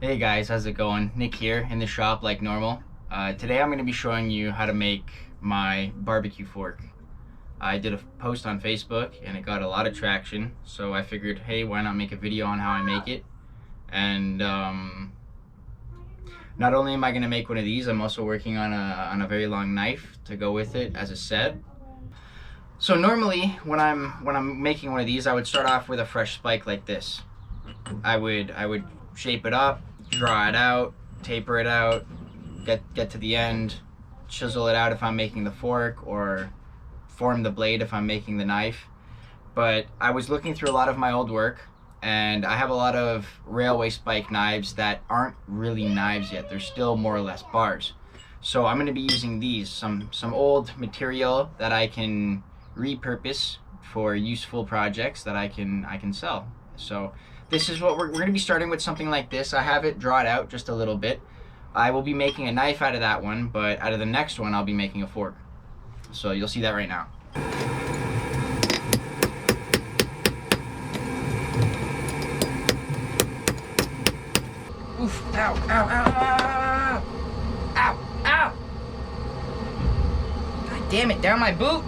Hey guys, how's it going? Nick here in the shop like normal. Today I'm going to be showing you how to make my barbecue fork. I did a post on Facebook and it got a lot of traction, so I figured, hey, why not make a video on how I make it? And not only am I going to make one of these, I'm also working on a very long knife to go with it as a set. So normally when I'm making one of these, I would start off with a fresh spike like this. I would shape it up, draw it out, taper it out, get to the end, chisel it out if I'm making the fork, or form the blade if I'm making the knife. But I was looking through a lot of my old work, and I have a lot of railway spike knives that aren't really knives yet. They're still more or less bars. So I'm going to be using these, some old material that I can repurpose for useful projects that I can sell. So this is what we're going to be starting with, something like this. I have it drawn out just a little bit. I will be making a knife out of that one, but out of the next one I'll be making a fork. So you'll see that right now. Oof, ow, ow, ow, ow, ow, ow, ow. God damn it, down my boot.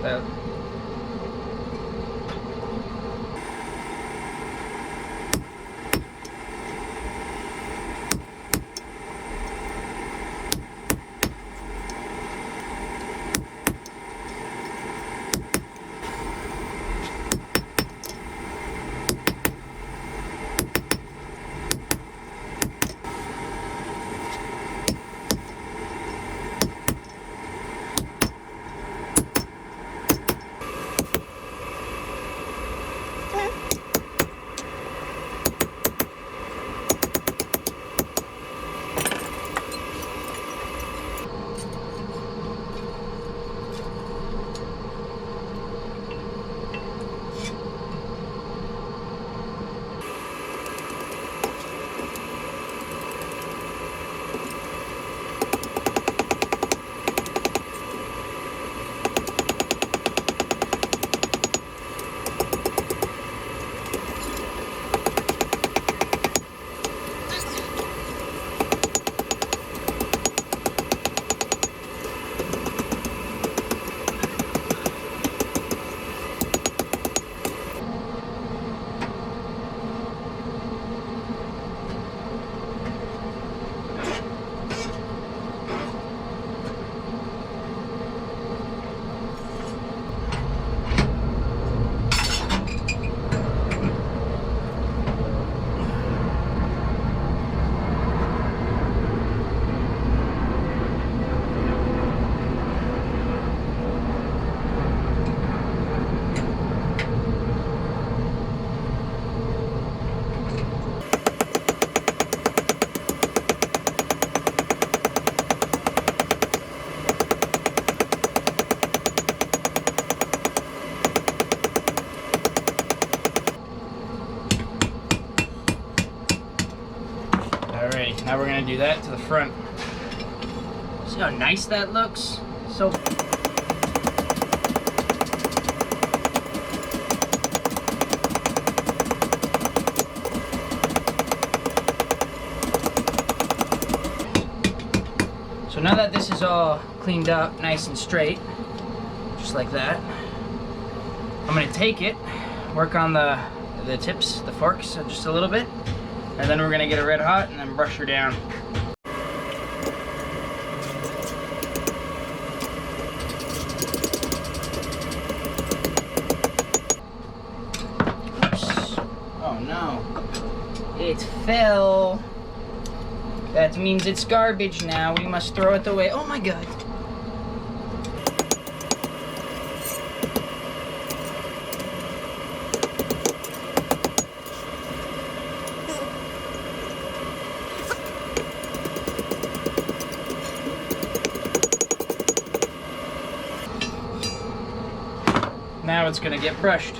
That Now we're gonna do that to the front. See how nice that looks? So now that this is all cleaned up nice and straight, just like that, I'm gonna take it, work on the tips, the forks, just a little bit, and then we're gonna get it red hot and then brush her down. Oops. Oh no, it fell. That means it's garbage now. We must throw it away. Oh my god. Now it's gonna get brushed.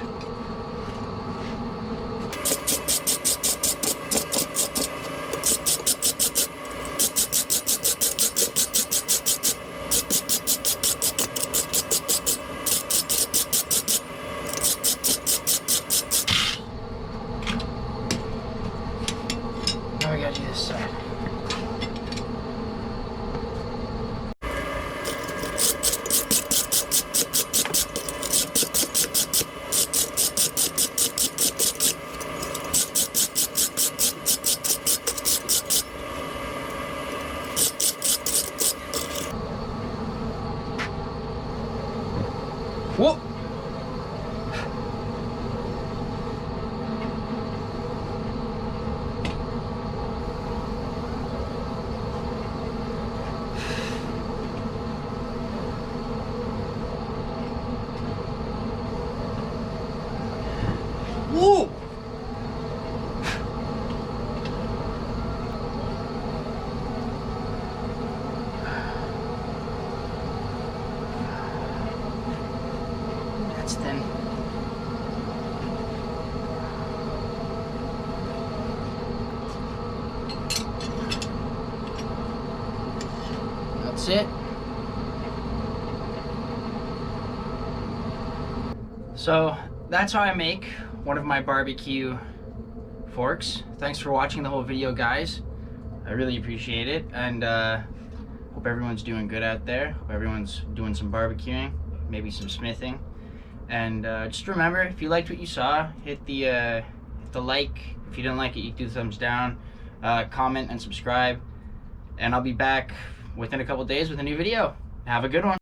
Now we gotta do this side. Whoa! Whoa! That's thin. That's it. So that's how I make one of my barbecue forks. Thanks for watching the whole video, guys. I really appreciate it, and hope everyone's doing good out there. Hope everyone's doing some barbecuing, maybe some smithing. And just remember, if you liked what you saw, hit the like. If you didn't like it, you can do the thumbs down. Comment and subscribe. And I'll be back within a couple days with a new video. Have a good one.